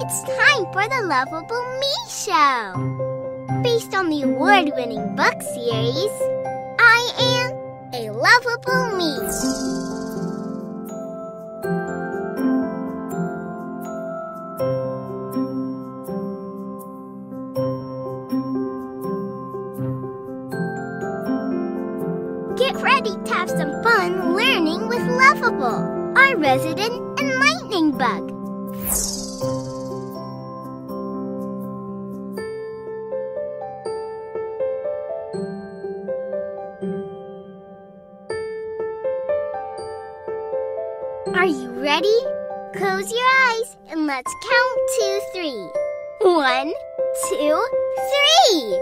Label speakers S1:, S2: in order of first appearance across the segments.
S1: It's time for the Lovable Me Show. Based on the award-winning book series, I Am a Lovable Me. Get ready to have some fun learning with Lovable, our resident enlightening bug. Are you ready? Close your eyes and let's count to 3. 1, 2, 3.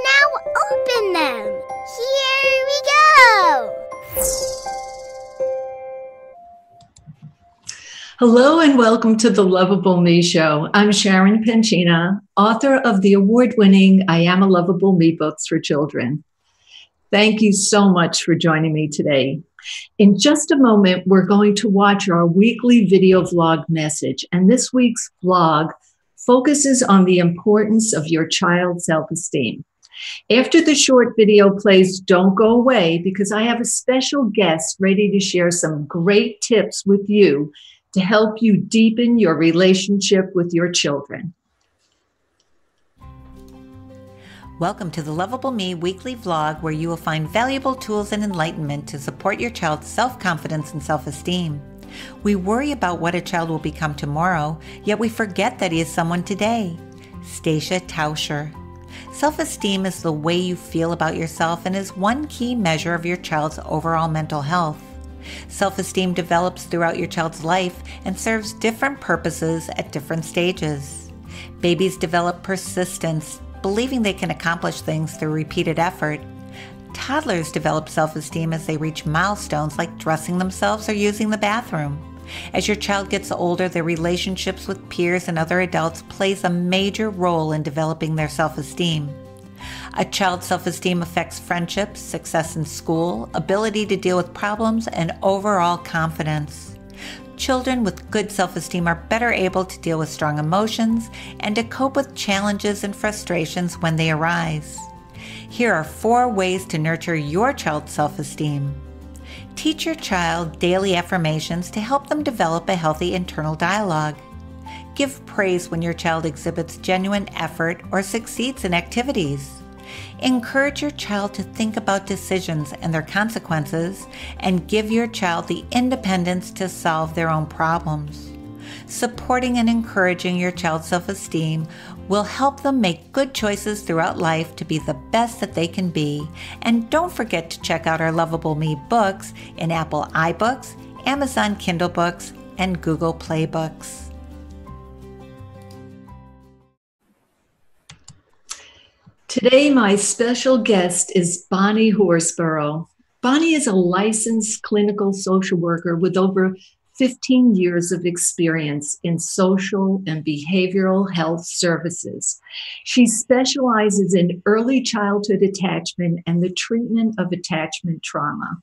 S1: Now open them. Here we go.
S2: Hello and welcome to the Lovable Me Show. I'm Sharon Penchina, author of the award-winning I Am a Lovable Me books for children. Thank you so much for joining me today. In just a moment, we're going to watch our weekly video vlog message, and this week's vlog focuses on the importance of your child's self-esteem. After the short video plays, don't go away because I have a special guest ready to share some great tips with you to help you deepen your relationship with your children.
S3: Welcome to the Lovable Me weekly vlog, where you will find valuable tools and enlightenment to support your child's self-confidence and self-esteem. We worry about what a child will become tomorrow, yet we forget that he is someone today. Stacia Tauscher. Self-esteem is the way you feel about yourself and is one key measure of your child's overall mental health. Self-esteem develops throughout your child's life and serves different purposes at different stages. Babies develop persistence, believing they can accomplish things through repeated effort. Toddlers develop self-esteem as they reach milestones like dressing themselves or using the bathroom. As your child gets older, their relationships with peers and other adults plays a major role in developing their self-esteem. A child's self-esteem affects friendships, success in school, ability to deal with problems, and overall confidence. Children with good self-esteem are better able to deal with strong emotions and to cope with challenges and frustrations when they arise. Here are 4 ways to nurture your child's self-esteem. Teach your child daily affirmations to help them develop a healthy internal dialogue. Give praise when your child exhibits genuine effort or succeeds in activities. Encourage your child to think about decisions and their consequences, and give your child the independence to solve their own problems. Supporting and encouraging your child's self-esteem will help them make good choices throughout life to be the best that they can be. And don't forget to check out our Lovable Me books in Apple iBooks, Amazon Kindle Books, and Google Play Books.
S2: Today, my special guest is Bonnie Horsburgh. Bonnie is a licensed clinical social worker with over 15 years of experience in social and behavioral health services. She specializes in early childhood attachment and the treatment of attachment trauma.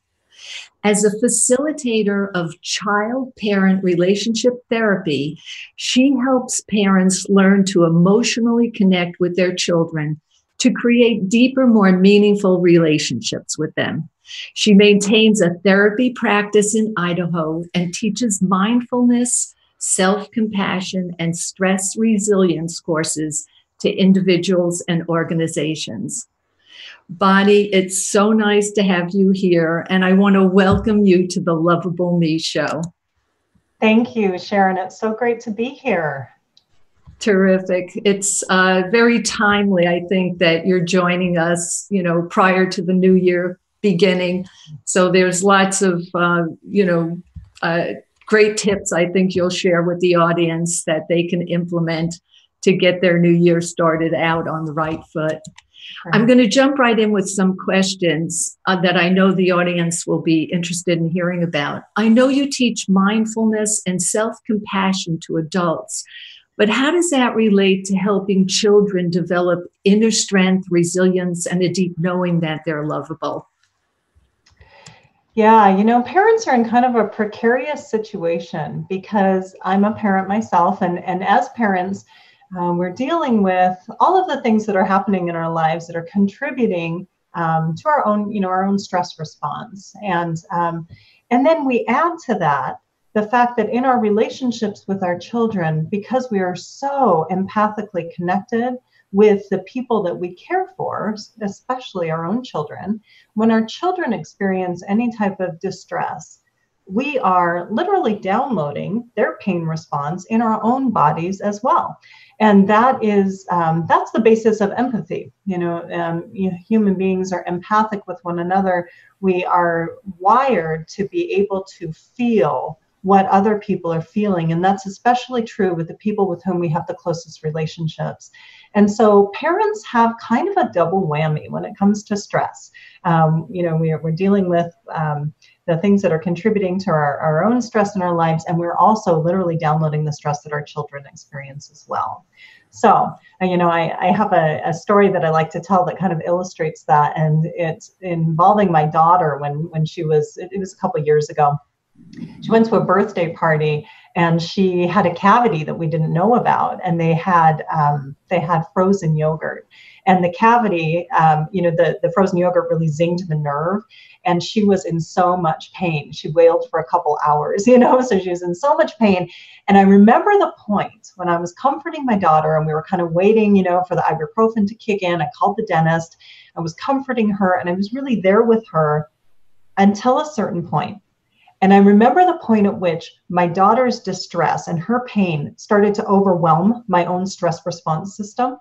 S2: As a facilitator of child-parent relationship therapy, she helps parents learn to emotionally connect with their children to create deeper, more meaningful relationships with them. She maintains a therapy practice in Idaho and teaches mindfulness, self-compassion, and stress resilience courses to individuals and organizations. Bonnie, it's so nice to have you here, and I want to welcome you to the Lovable Me Show.
S4: Thank you, Sharon. It's so great to be here.
S2: Terrific. It's very timely, I think, that you're joining us, prior to the new year beginning. So there's lots of, great tips I think you'll share with the audience that they can implement to get their new year started out on the right foot. Sure. I'm going to jump right in with some questions that I know the audience will be interested in hearing about. I know you teach mindfulness and self-compassion to adults. But how does that relate to helping children develop inner strength, resilience, and a deep knowing that they're lovable?
S4: Yeah, parents are in kind of a precarious situation because I'm a parent myself, and as parents, we're dealing with all of the things that are happening in our lives that are contributing to our own stress response, and then we add to that the fact that in our relationships with our children, because we are so empathically connected with the people that we care for, especially our own children, when our children experience any type of distress, we are literally downloading their pain response in our own bodies as well. And that is, that's the basis of empathy. Human beings are empathic with one another. We are wired to be able to feel what other people are feeling. And that's especially true with the people with whom we have the closest relationships. And so parents have kind of a double whammy when it comes to stress. We're dealing with the things that are contributing to our own stress in our lives, and we're also literally downloading the stress that our children experience as well. So, I have a story that I like to tell that kind of illustrates that, and it's involving my daughter when it was a couple of years ago. She went to a birthday party and she had a cavity that we didn't know about, and they had frozen yogurt, and the cavity, the frozen yogurt really zinged the nerve, and she was in so much pain. She wailed for a couple hours, so she was in so much pain. And I remember the point when I was comforting my daughter and we were kind of waiting, for the ibuprofen to kick in. I called the dentist. I was comforting her and I was really there with her until a certain point. And I remember the point at which my daughter's distress and her pain started to overwhelm my own stress response system.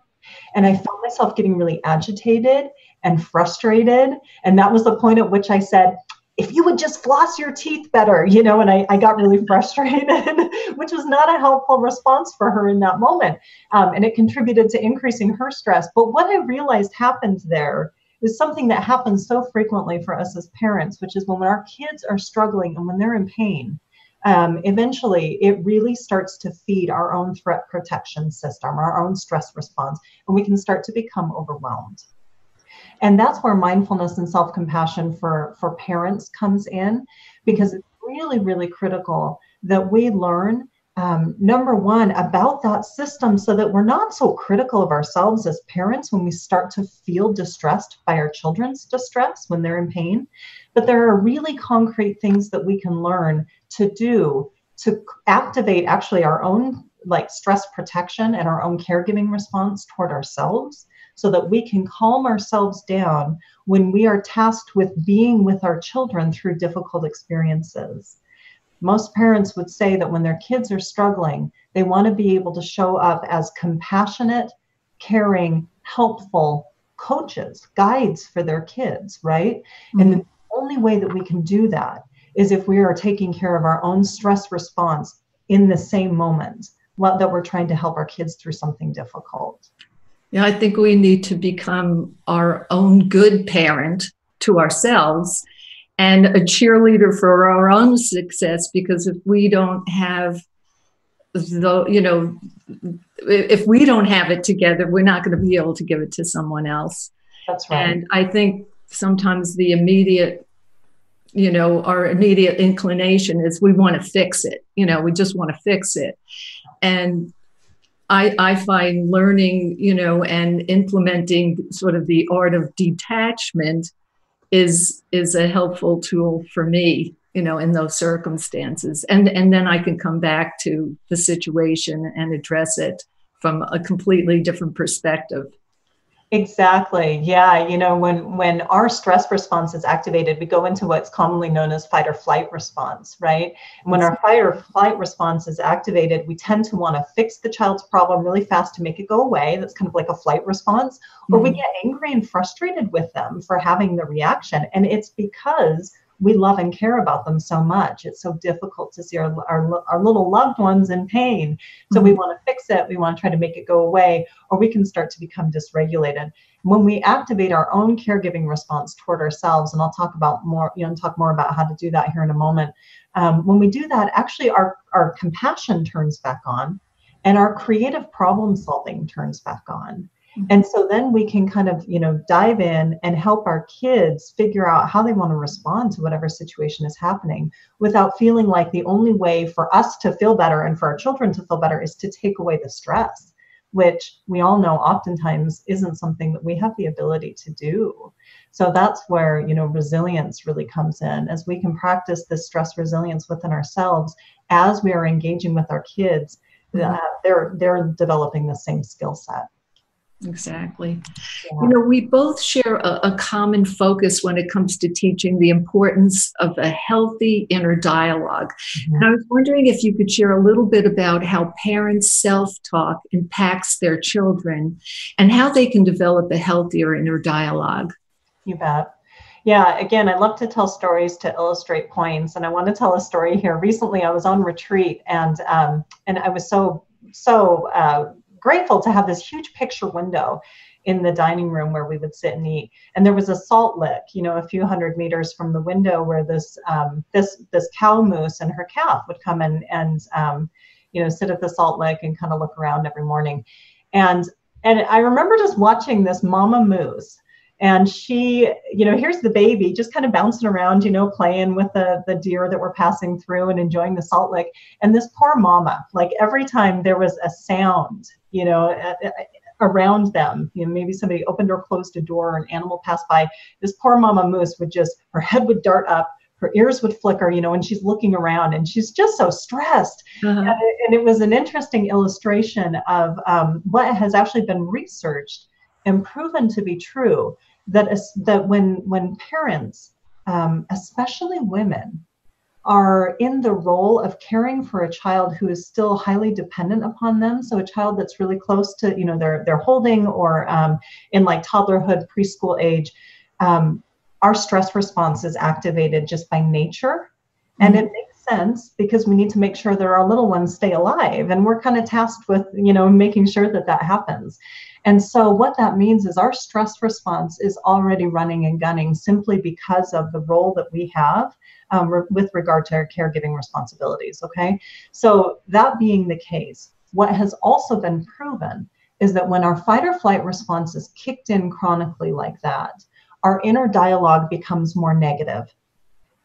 S4: And I found myself getting really agitated and frustrated. And that was the point at which I said, if you would just floss your teeth better, and I got really frustrated, which was not a helpful response for her in that moment. And it contributed to increasing her stress. But what I realized happened there is something that happens so frequently for us as parents, which is when our kids are struggling and when they're in pain, eventually it really starts to feed our own threat protection system, our own stress response, and we can start to become overwhelmed. And that's where mindfulness and self-compassion for parents comes in, because it's really, really critical that we learn number one, about that system so that we're not so critical of ourselves as parents when we start to feel distressed by our children's distress when they're in pain. But there are really concrete things that we can learn to do to activate actually our own stress protection and our own caregiving response toward ourselves so that we can calm ourselves down when we are tasked with being with our children through difficult experiences. Most parents would say that when their kids are struggling, they want to be able to show up as compassionate, caring, helpful coaches, guides for their kids, right? Mm-hmm. And the only way that we can do that is if we are taking care of our own stress response in the same moment that we're trying to help our kids through something difficult.
S2: Yeah, I think we need to become our own good parent to ourselves and a cheerleader for our own success, because if we don't have if we don't have it together, we're not going to be able to give it to someone else.
S4: That's right.
S2: And I think sometimes the immediate, our immediate inclination is we want to fix it. We just want to fix it. And I find learning, and implementing sort of the art of detachment is a helpful tool for me, in those circumstances. And then I can come back to the situation and address it from a completely different perspective.
S4: Exactly. Yeah. When our stress response is activated, we go into what's commonly known as fight or flight response, right? And when our fight or flight response is activated, we tend to want to fix the child's problem really fast to make it go away. That's kind of like a flight response. Or we get angry and frustrated with them for having the reaction. And it's because we love and care about them so much. It's so difficult to see our little loved ones in pain. So we want to fix it. We want to try to make it go away, or we can start to become dysregulated. When we activate our own caregiving response toward ourselves, and I'll talk more about how to do that here in a moment. When we do that, actually our compassion turns back on and our creative problem solving turns back on. And so then we can kind of, dive in and help our kids figure out how they want to respond to whatever situation is happening without feeling like the only way for us to feel better and for our children to feel better is to take away the stress, which we all know oftentimes isn't something that we have the ability to do. So that's where, resilience really comes in, as we can practice this stress resilience within ourselves as we are engaging with our kids. They're developing the same skill set.
S2: Exactly.
S4: Yeah.
S2: We both share a common focus when it comes to teaching the importance of a healthy inner dialogue. And I was wondering if you could share a little bit about how parents' self-talk impacts their children and how they can develop a healthier inner dialogue.
S4: You bet. Yeah, again, I love to tell stories to illustrate points. And I want to tell a story here. Recently, I was on retreat and I was so grateful to have this huge picture window in the dining room where we would sit and eat. And there was a salt lick, a few hundred meters from the window where this cow moose and her calf would come in and sit at the salt lick and kind of look around every morning. And I remember just watching this mama moose. And she, here's the baby just kind of bouncing around, playing with the deer that were passing through and enjoying the salt lick. And this poor mama, like every time there was a sound, around them, maybe somebody opened or closed a door or an animal passed by, this poor mama moose would her head would dart up, her ears would flicker, and she's looking around and she's just so stressed. And it was an interesting illustration of what has actually been researched and proven to be true, that when parents, especially women, are in the role of caring for a child who is still highly dependent upon them, so a child that's really close to, they're holding or in like toddlerhood, preschool age, our stress response is activated just by nature. And it makes sense because we need to make sure that our little ones stay alive. And we're kind of tasked with, making sure that happens. And so what that means is our stress response is already running and gunning simply because of the role that we have with regard to our caregiving responsibilities. Okay. So that being the case, what has also been proven is that when our fight or flight response is kicked in chronically like that, our inner dialogue becomes more negative.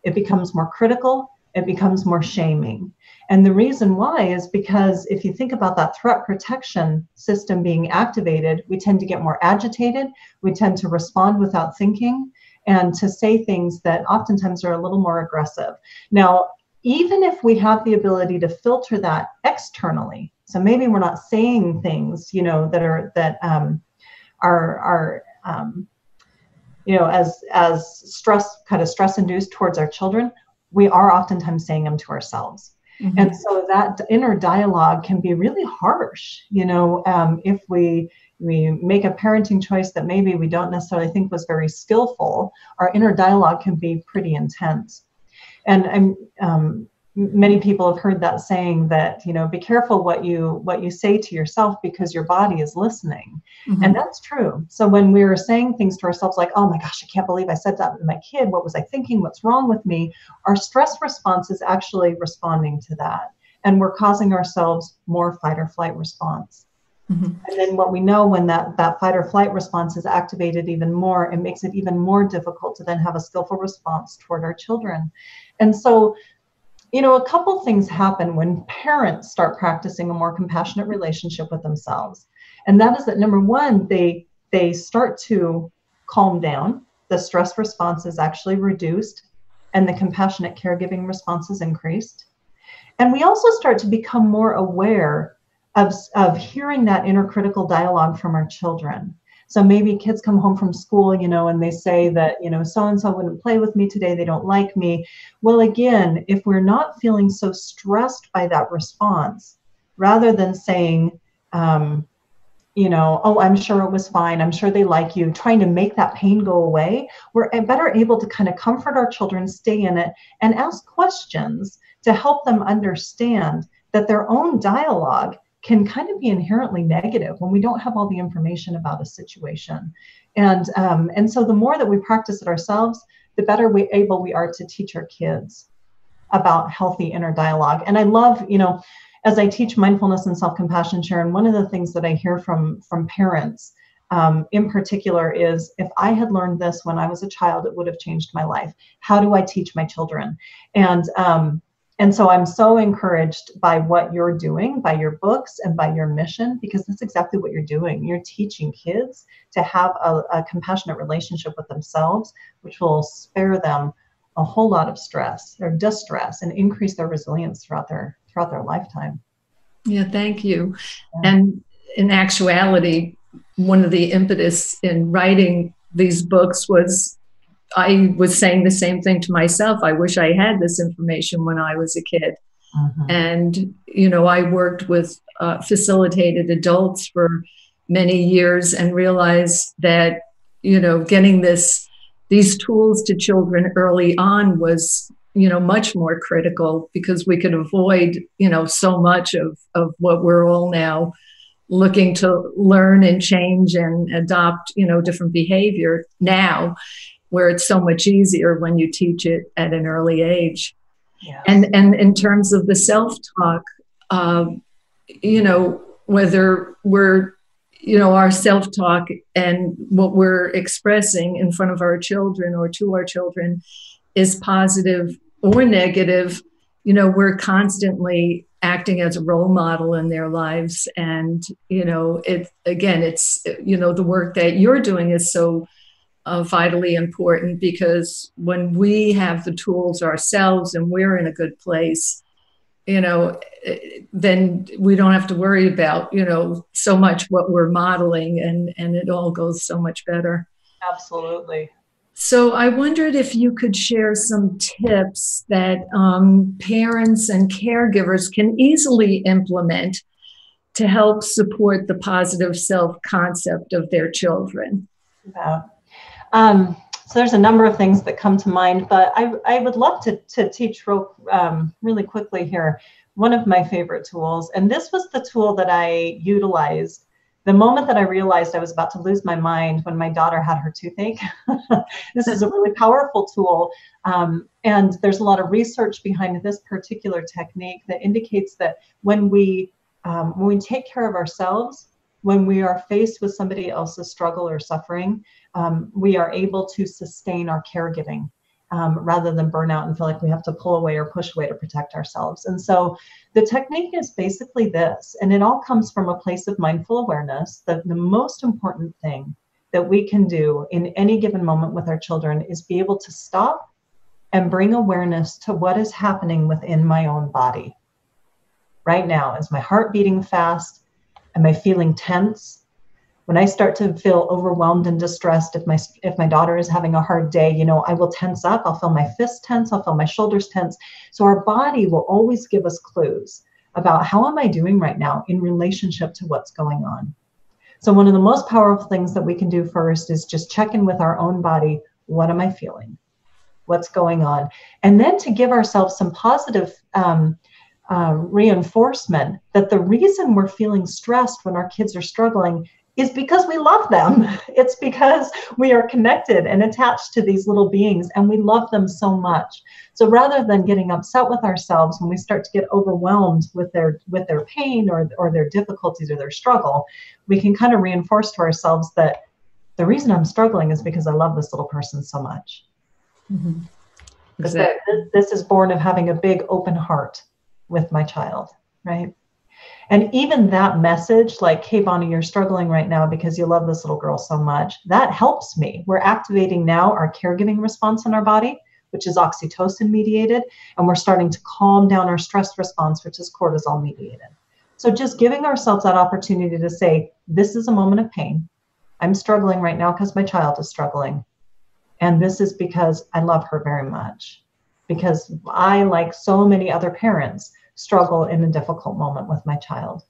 S4: It becomes more critical. It becomes more shaming. And the reason why is because if you think about that threat protection system being activated, we tend to get more agitated. We tend to respond without thinking and to say things that oftentimes are a little more aggressive. Now, even if we have the ability to filter that externally, so maybe we're not saying things, that are as stress induced towards our children, we are oftentimes saying them to ourselves. And so that inner dialogue can be really harsh, if we make a parenting choice that maybe we don't necessarily think was very skillful, our inner dialogue can be pretty intense. And many people have heard that saying that, be careful what you say to yourself because your body is listening. And that's true. So when we're saying things to ourselves like, oh my gosh, I can't believe I said that to my kid. What was I thinking? What's wrong with me? Our stress response is actually responding to that. And we're causing ourselves more fight or flight response. And then what we know when that fight or flight response is activated even more, it makes it even more difficult to then have a skillful response toward our children. And so, a couple things happen when parents start practicing a more compassionate relationship with themselves. And that is that, number one, they start to calm down. The stress response is actually reduced and the compassionate caregiving response is increased. And we also start to become more aware of hearing that inner critical dialogue from our children. So maybe kids come home from school, and they say that, so-and-so wouldn't play with me today. They don't like me. Well, again, if we're not feeling so stressed by that response, rather than saying, oh, I'm sure it was fine. I'm sure they like you, trying to make that pain go away, we're better able to kind of comfort our children, stay in it, and ask questions to help them understand that their own dialogue can kind of be inherently negative when we don't have all the information about a situation. And so the more that we practice it ourselves, the better able we are to teach our kids about healthy inner dialogue. And I love, as I teach mindfulness and self-compassion, Sharon, one of the things that I hear from parents in particular is, if I had learned this when I was a child, it would have changed my life. How do I teach my children? And so I'm so encouraged by what you're doing, by your books and by your mission, because that's exactly what you're doing. You're teaching kids to have a compassionate relationship with themselves, which will spare them a whole lot of stress or distress and increase their resilience throughout their lifetime.
S2: Yeah, thank you. Yeah. And in actuality, one of the impetus in writing these books was I was saying the same thing to myself. I wish I had this information when I was a kid. Mm-hmm. And, I worked with facilitated adults for many years and realized that, getting these tools to children early on was, much more critical, because we could avoid, so much of what we're all now looking to learn and change and adopt, different behavior now, where it's so much easier when you teach it at an early age. Yes. And in terms of the self-talk, whether we're, our self-talk and what we're expressing in front of our children or to our children is positive or negative, we're constantly acting as a role model in their lives. And, it's the work that you're doing is so vitally important, because when we have the tools ourselves and we're in a good place, then we don't have to worry about, so much what we're modeling, and it all goes so much better.
S4: Absolutely.
S2: So I wondered if you could share some tips that parents and caregivers can easily implement to help support the positive self-concept of their children.
S4: Yeah. So there's a number of things that come to mind, but I would love to teach really quickly here one of my favorite tools. And this was the tool that I utilized the moment that I realized I was about to lose my mind when my daughter had her toothache. This is a really powerful tool. And there's a lot of research behind this particular technique that indicates that when we take care of ourselves, when we are faced with somebody else's struggle or suffering, we are able to sustain our caregiving rather than burn out and feel like we have to pull away or push away to protect ourselves. And so the technique is basically this, and it all comes from a place of mindful awareness, that the most important thing that we can do in any given moment with our children is be able to stop and bring awareness to what is happening within my own body. Right now, is my heart beating fast? Am I feeling tense? When I start to feel overwhelmed and distressed, if my daughter is having a hard day, I will tense up. I'll feel my fists tense. I'll feel my shoulders tense. So our body will always give us clues about how am I doing right now in relationship to what's going on. So one of the most powerful things that we can do first is just check in with our own body. What am I feeling? What's going on? And then to give ourselves some positive reinforcement that the reason we're feeling stressed when our kids are struggling is because we love them. It's because we are connected and attached to these little beings and we love them so much. So rather than getting upset with ourselves when we start to get overwhelmed with their pain or their difficulties or their struggle, we can kind of reinforce to ourselves that the reason I'm struggling is because I love this little person so much. Mm-hmm. Exactly. This is born of having a big open heart with my child, right? And even that message, like, hey, Bonnie, you're struggling right now because you love this little girl so much, that helps me. We're activating now our caregiving response in our body, which is oxytocin mediated, and we're starting to calm down our stress response, which is cortisol mediated. So just giving ourselves that opportunity to say, this is a moment of pain. I'm struggling right now because my child is struggling. And this is because I love her very much. Because I, like so many other parents, struggle in a difficult moment with my child.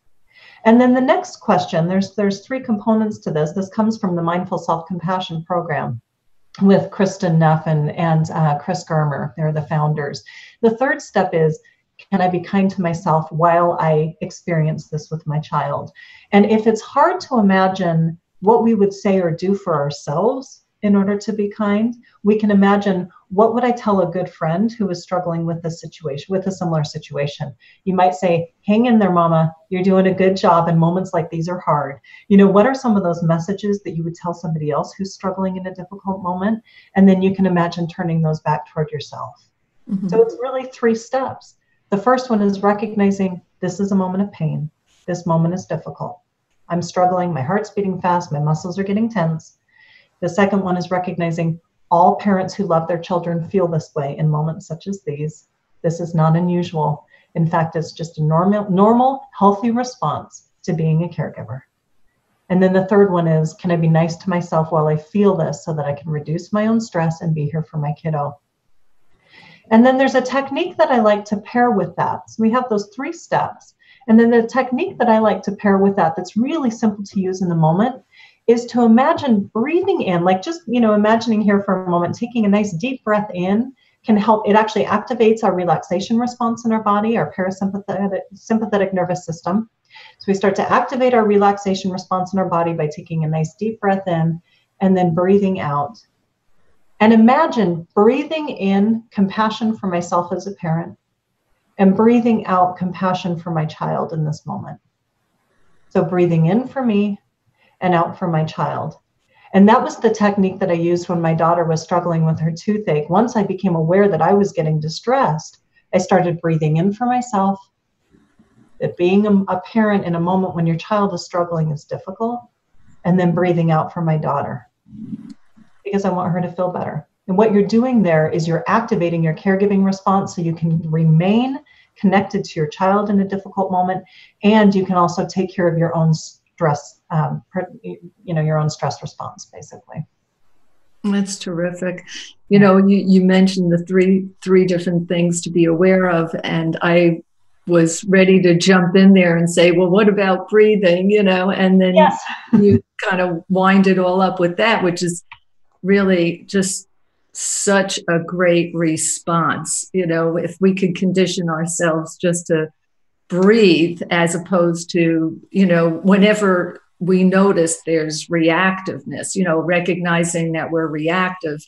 S4: And then the next question, there's three components to this. This comes from the Mindful Self-Compassion program with Kristen Neff and Chris Germer. They're the founders. The third step is, can I be kind to myself while I experience this with my child? And if it's hard to imagine what we would say or do for ourselves, in order to be kind. We can imagine, what would I tell a good friend who is struggling with this situation, with a similar situation? You might say, hang in there, mama, you're doing a good job, and moments like these are hard. What are some of those messages that you would tell somebody else who's struggling in a difficult moment? And then you can imagine turning those back toward yourself. Mm-hmm. So it's really 3 steps. The first one is recognizing this is a moment of pain. This moment is difficult. I'm struggling, my heart's beating fast, my muscles are getting tense. The second one is recognizing all parents who love their children feel this way in moments such as these. This is not unusual. In fact, it's just a normal, healthy response to being a caregiver. And then the third one is, can I be nice to myself while I feel this so that I can reduce my own stress and be here for my kiddo? And then there's a technique that I like to pair with that. So we have those 3 steps. And then the technique that I like to pair with that, that's really simple to use in the moment, is to imagine breathing in, like just, imagining here for a moment, taking a nice deep breath in can help. It actually activates our relaxation response in our body, our sympathetic nervous system. So we start to activate our relaxation response in our body by taking a nice deep breath in and then breathing out. And imagine breathing in compassion for myself as a parent and breathing out compassion for my child in this moment. So breathing in for me and out for my child. And that was the technique that I used when my daughter was struggling with her toothache. Once I became aware that I was getting distressed, I started breathing in for myself. That being a parent in a moment when your child is struggling is difficult. And then breathing out for my daughter, because I want her to feel better. And what you're doing there is you're activating your caregiving response so you can remain connected to your child in a difficult moment. And you can also take care of your own stress, your own stress response, basically.
S2: That's terrific. You mentioned the three different things to be aware of, and I was ready to jump in there and say, well, what about breathing? And then yes. You kind of wind it all up with that, which is really just such a great response. If we could condition ourselves just to breathe, as opposed to, whenever we notice there's reactiveness, recognizing that we're reactive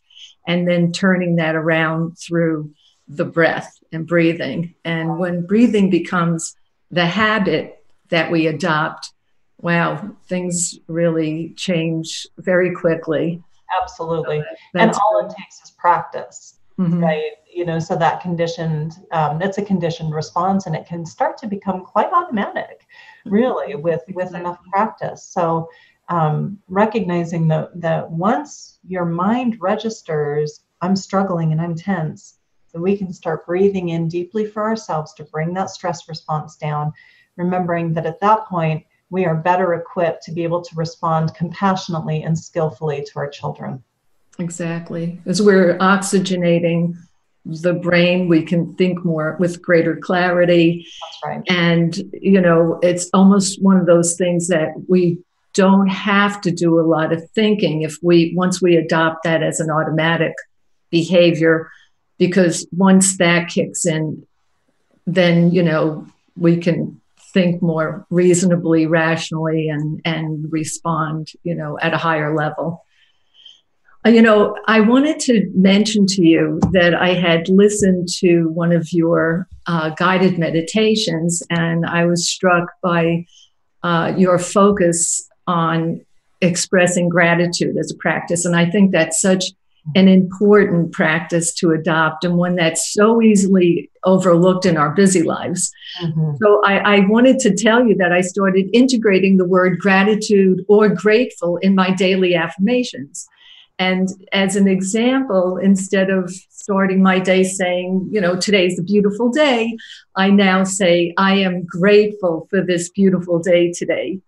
S2: and then turning that around through the breath and breathing. And when breathing becomes the habit that we adopt, wow, things really change very quickly.
S4: Absolutely. And all it takes is practice, mm-hmm. right? So that it's a conditioned response, and it can start to become quite automatic, really, with enough practice. So recognizing that once your mind registers, I'm struggling and I'm tense, then we can start breathing in deeply for ourselves to bring that stress response down, remembering that at that point, we are better equipped to be able to respond compassionately and skillfully to our children.
S2: Exactly. As we're oxygenating the brain, we can think more with greater clarity.
S4: That's right.
S2: And, it's almost one of those things that we don't have to do a lot of thinking once we adopt that as an automatic behavior, because once that kicks in, then, we can think more reasonably, rationally, and respond, at a higher level. I wanted to mention to you that I had listened to one of your guided meditations, and I was struck by your focus on expressing gratitude as a practice. And I think that's such an important practice to adopt, and one that's so easily overlooked in our busy lives. Mm-hmm. So I wanted to tell you that I started integrating the word gratitude or grateful in my daily affirmations. And as an example, instead of starting my day saying, today's a beautiful day, I now say, I am grateful for this beautiful day today.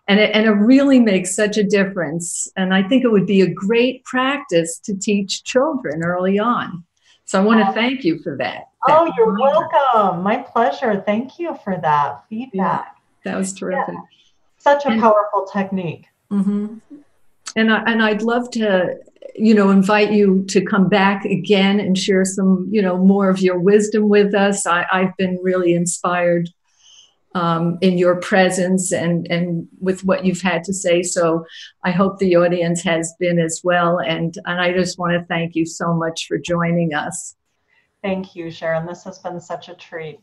S2: And it really makes such a difference. And I think it would be a great practice to teach children early on. So I want to thank you for that.
S4: Oh, you're welcome. My pleasure. Thank you for that feedback.
S2: Yeah, that was terrific.
S4: Yeah. Such a powerful technique.
S2: Mm-hmm. And I'd love to, invite you to come back again and share some, more of your wisdom with us. I've been really inspired in your presence and with what you've had to say. So I hope the audience has been as well. And I just want to thank you so much for joining us.
S4: Thank you, Sharon. This has been such a treat.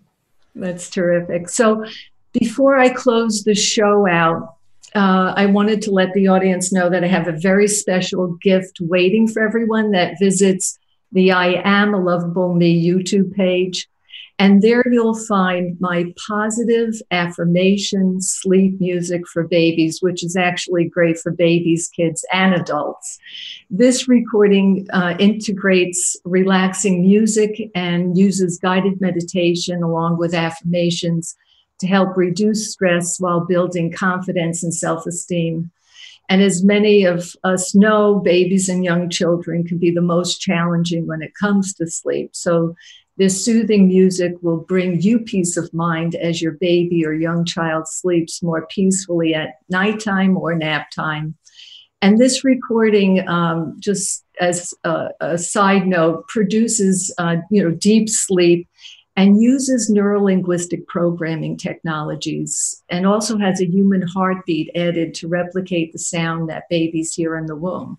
S2: That's terrific. So before I close the show out, I wanted to let the audience know that I have a very special gift waiting for everyone that visits the I Am a Lovable Me YouTube page. And there you'll find my positive affirmation sleep music for babies, which is actually great for babies, kids, and adults. This recording integrates relaxing music and uses guided meditation along with affirmations to help reduce stress while building confidence and self-esteem. And as many of us know, babies and young children can be the most challenging when it comes to sleep. So this soothing music will bring you peace of mind as your baby or young child sleeps more peacefully at nighttime or nap time. And this recording, just as a side note, produces deep sleep and uses neurolinguistic programming technologies, and also has a human heartbeat added to replicate the sound that babies hear in the womb.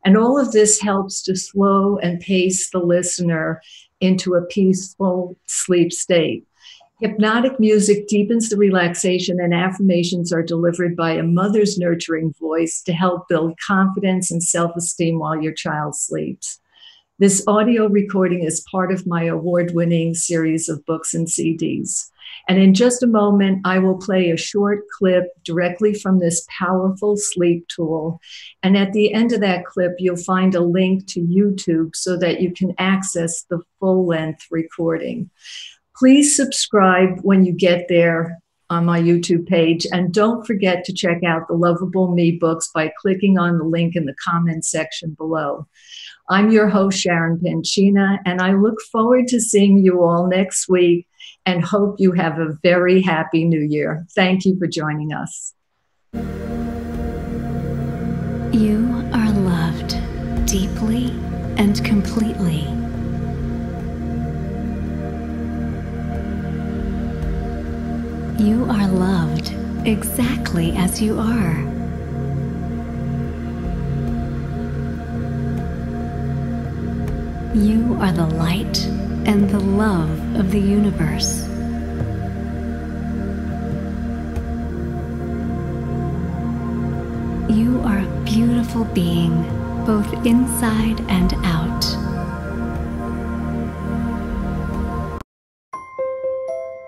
S2: And all of this helps to slow and pace the listener into a peaceful sleep state. Hypnotic music deepens the relaxation, and affirmations are delivered by a mother's nurturing voice to help build confidence and self-esteem while your child sleeps. This audio recording is part of my award-winning series of books and CDs. And in just a moment, I will play a short clip directly from this powerful sleep tool. And at the end of that clip, you'll find a link to YouTube so that you can access the full-length recording. Please subscribe when you get there on my YouTube page. And don't forget to check out the Lovable Me books by clicking on the link in the comment section below. I'm your host, Sharon Penchina, and I look forward to seeing you all next week and hope you have a very happy new year. Thank you for joining us.
S5: You are loved deeply and completely. You are loved exactly as you are. You are the light and the love of the universe. You are a beautiful being, both inside and out.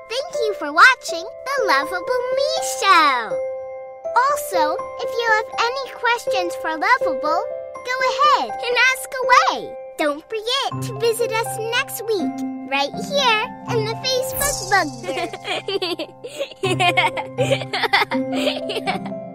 S1: Thank you for watching the Lovable Me Show. Also, if you have any questions for Lovable, go ahead and ask away. Don't forget to visit us next week, right here in the Facebook bugbear.